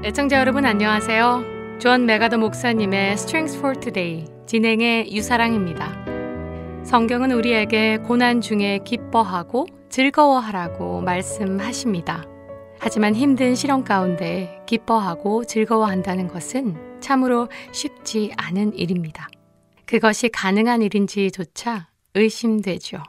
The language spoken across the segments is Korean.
애청자 여러분 안녕하세요. 존 메가더 목사님의 Strength for Today 진행의 유사랑입니다. 성경은 우리에게 고난 중에 기뻐하고 즐거워하라고 말씀하십니다. 하지만 힘든 시련 가운데 기뻐하고 즐거워한다는 것은 참으로 쉽지 않은 일입니다. 그것이 가능한 일인지조차 의심되죠.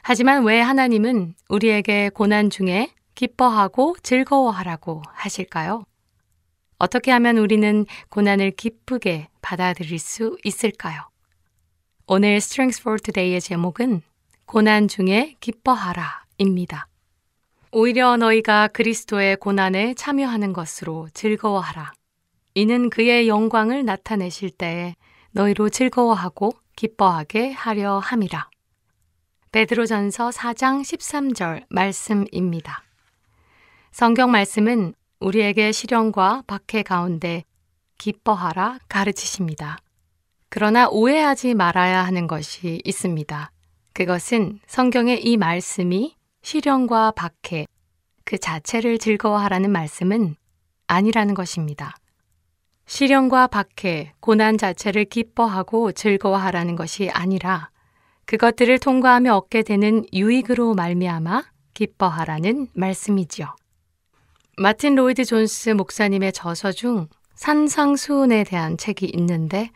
하지만 왜 하나님은 우리에게 고난 중에 기뻐하고 즐거워하라고 하실까요? 어떻게 하면 우리는 고난을 기쁘게 받아들일 수 있을까요? 오늘 Strength for Today의 제목은 고난 중에 기뻐하라 입니다. 오히려 너희가 그리스도의 고난에 참여하는 것으로 즐거워하라. 이는 그의 영광을 나타내실 때에 너희로 즐거워하고 기뻐하게 하려 함이라. 베드로전서 4장 13절 말씀입니다. 성경 말씀은 우리에게 시련과 박해 가운데 기뻐하라 가르치십니다. 그러나 오해하지 말아야 하는 것이 있습니다. 그것은 성경의 이 말씀이 시련과 박해 그 자체를 즐거워하라는 말씀은 아니라는 것입니다. 시련과 박해, 고난 자체를 기뻐하고 즐거워하라는 것이 아니라 그것들을 통과하며 얻게 되는 유익으로 말미암아 기뻐하라는 말씀이지요. 마틴 로이드 존스 목사님의 저서 중 산상수훈에 대한 책이 있는데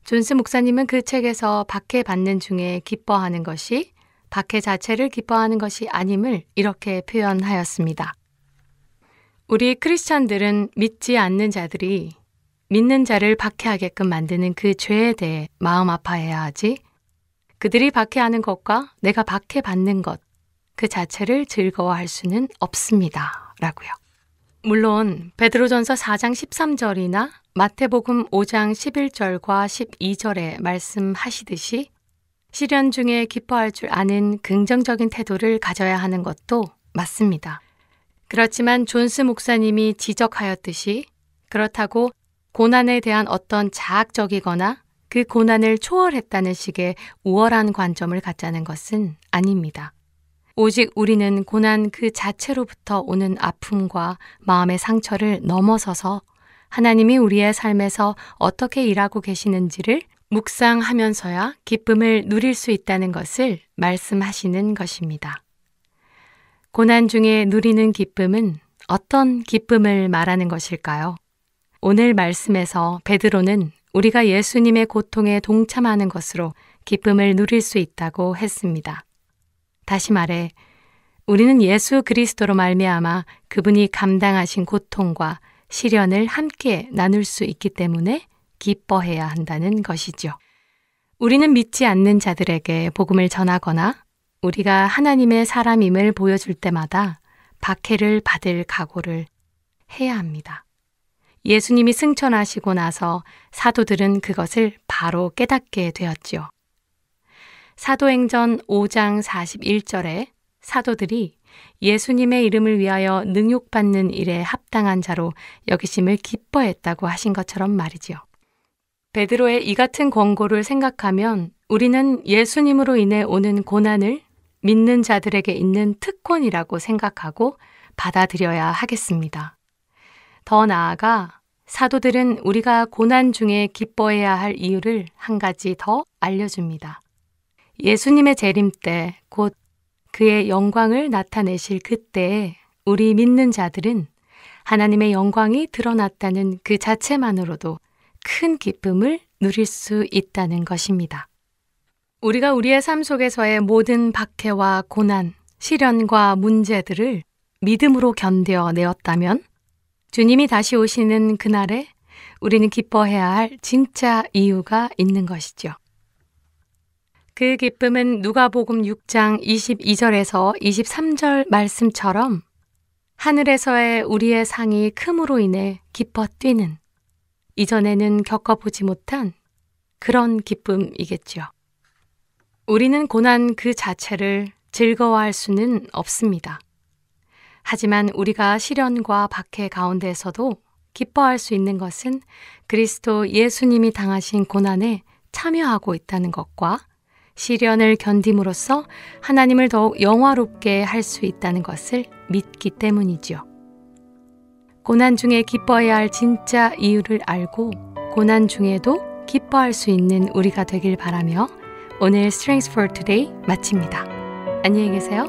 존스 목사님은 그 책에서 박해받는 중에 기뻐하는 것이 박해 자체를 기뻐하는 것이 아님을 이렇게 표현하였습니다. 우리 크리스찬들은 믿지 않는 자들이 믿는 자를 박해하게끔 만드는 그 죄에 대해 마음 아파해야 하지 그들이 박해하는 것과 내가 박해받는 것 그 자체를 즐거워할 수는 없습니다. 라고요. 물론 베드로전서 4장 13절이나 마태복음 5장 11절과 12절에 말씀하시듯이 시련 중에 기뻐할 줄 아는 긍정적인 태도를 가져야 하는 것도 맞습니다. 그렇지만 존스 목사님이 지적하였듯이 그렇다고 고난에 대한 어떤 자학적이거나 그 고난을 초월했다는 식의 우월한 관점을 갖자는 것은 아닙니다. 오직 우리는 고난 그 자체로부터 오는 아픔과 마음의 상처를 넘어서서 하나님이 우리의 삶에서 어떻게 일하고 계시는지를 묵상하면서야 기쁨을 누릴 수 있다는 것을 말씀하시는 것입니다. 고난 중에 누리는 기쁨은 어떤 기쁨을 말하는 것일까요? 오늘 말씀에서 베드로는 우리가 예수님의 고통에 동참하는 것으로 기쁨을 누릴 수 있다고 했습니다. 다시 말해 우리는 예수 그리스도로 말미암아 그분이 감당하신 고통과 시련을 함께 나눌 수 있기 때문에 기뻐해야 한다는 것이죠. 우리는 믿지 않는 자들에게 복음을 전하거나 우리가 하나님의 사람임을 보여줄 때마다 박해를 받을 각오를 해야 합니다. 예수님이 승천하시고 나서 사도들은 그것을 바로 깨닫게 되었지요. 사도행전 5장 41절에 사도들이 예수님의 이름을 위하여 능욕받는 일에 합당한 자로 여기심을 기뻐했다고 하신 것처럼 말이지요. 베드로의 이 같은 권고를 생각하면 우리는 예수님으로 인해 오는 고난을 믿는 자들에게 있는 특권이라고 생각하고 받아들여야 하겠습니다. 더 나아가 사도들은 우리가 고난 중에 기뻐해야 할 이유를 한 가지 더 알려줍니다. 예수님의 재림 때 곧 그의 영광을 나타내실 그때에 우리 믿는 자들은 하나님의 영광이 드러났다는 그 자체만으로도 큰 기쁨을 누릴 수 있다는 것입니다. 우리가 우리의 삶 속에서의 모든 박해와 고난, 시련과 문제들을 믿음으로 견뎌내었다면 주님이 다시 오시는 그날에 우리는 기뻐해야 할 진짜 이유가 있는 것이죠. 그 기쁨은 누가복음 6장 22절에서 23절 말씀처럼 하늘에서의 우리의 상이 큼으로 인해 기뻐 뛰는 이전에는 겪어보지 못한 그런 기쁨이겠죠. 우리는 고난 그 자체를 즐거워할 수는 없습니다. 하지만 우리가 시련과 박해 가운데서도 기뻐할 수 있는 것은 그리스도 예수님이 당하신 고난에 참여하고 있다는 것과 시련을 견딤으로써 하나님을 더욱 영화롭게 할 수 있다는 것을 믿기 때문이지요. 고난 중에 기뻐해야 할 진짜 이유를 알고 고난 중에도 기뻐할 수 있는 우리가 되길 바라며 오늘 Strength for Today 마칩니다. 안녕히 계세요.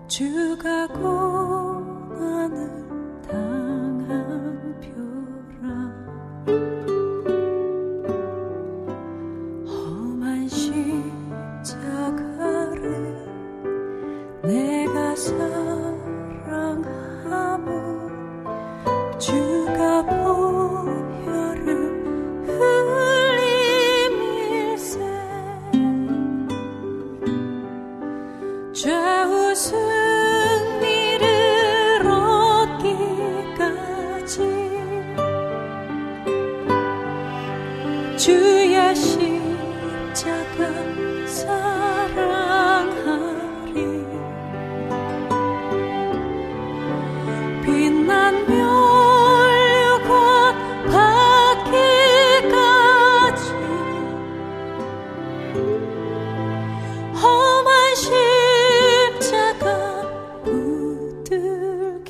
주가 고난을 당한 표라 험한 십자가를 내가 사랑함은 주가 보혈을 흘림일세 죄우 승리를 얻기까지 주의 십자가 사랑하리 빛난 멸류관 받기까지 험한 십자가 붙들겠네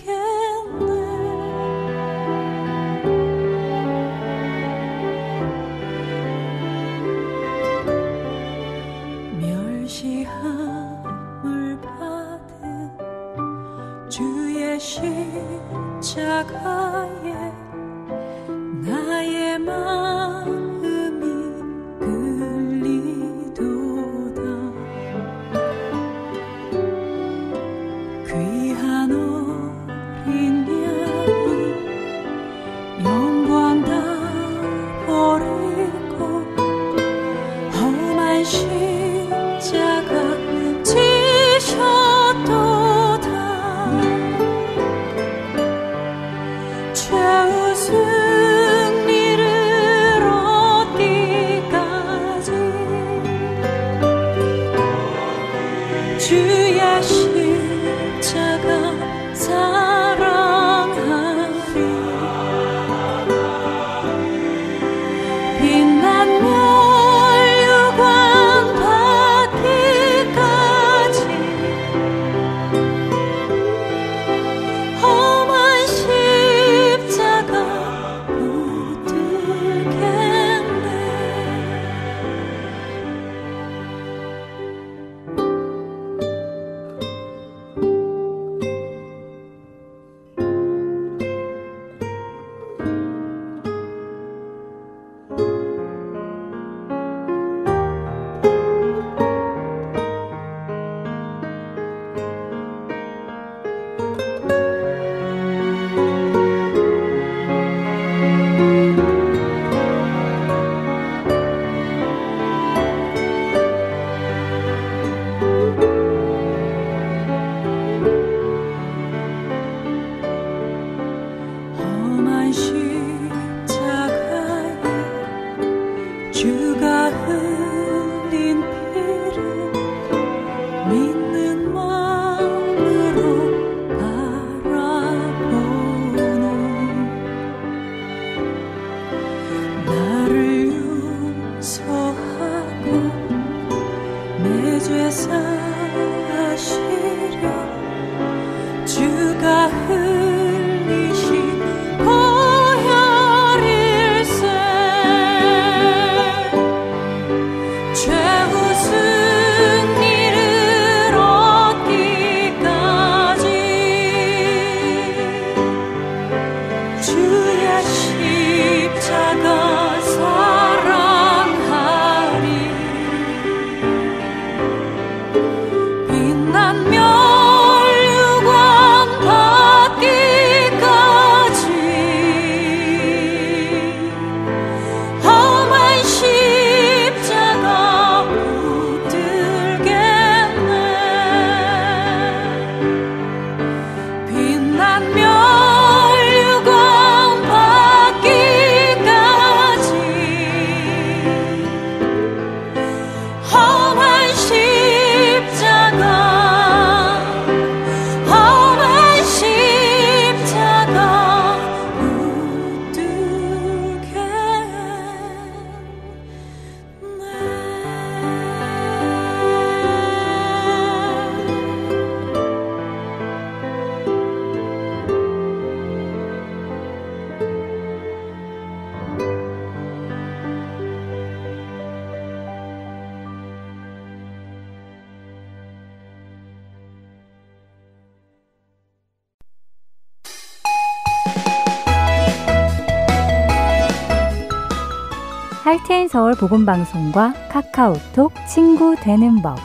할테인 서울 복음방송과 카카오톡 친구 되는 법.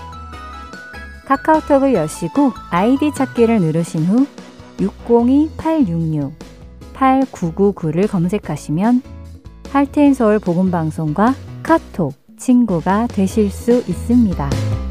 카카오톡을 여시고 아이디 찾기를 누르신 후 602-866-8999를 검색하시면 할테인 서울 복음방송과 카톡 친구가 되실 수 있습니다.